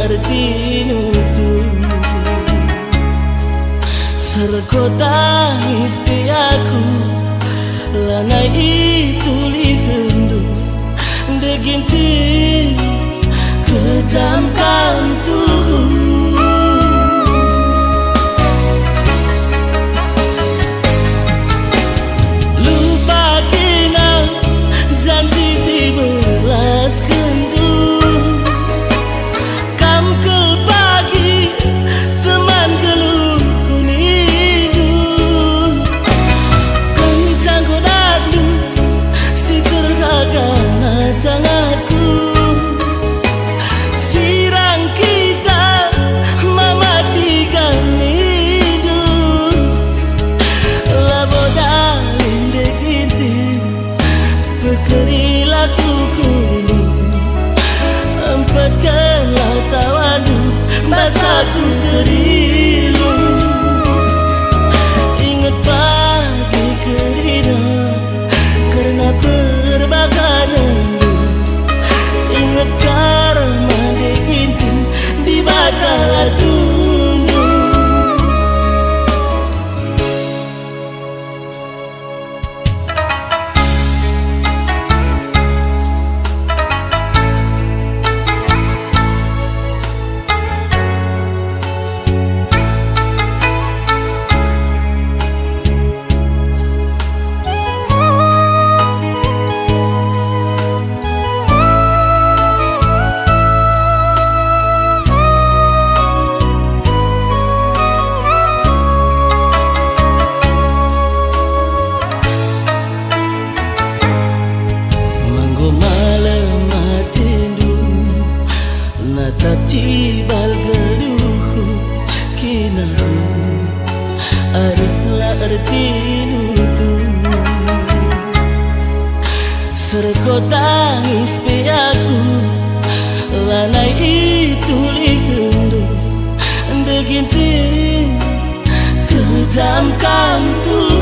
arti nutu serkotangis piaku lanai itu lihendu deginti kejam kantuhu lupa kena janji si belas kendu kam ke pagi teman geluh kunidu kencang kodadu si tergagana sangatku sirang kita mematikan hidup labodalin dekinti pekerilah kukumu empatkanlah tawandu basaku kerilu ingat pagi kerina karena perbakananmu ingat karma dekinti di batala tunu natap cibal geluhu kinahu adalah arti nutu serkotangis piaku lanai itu likendu deginti kejam kantu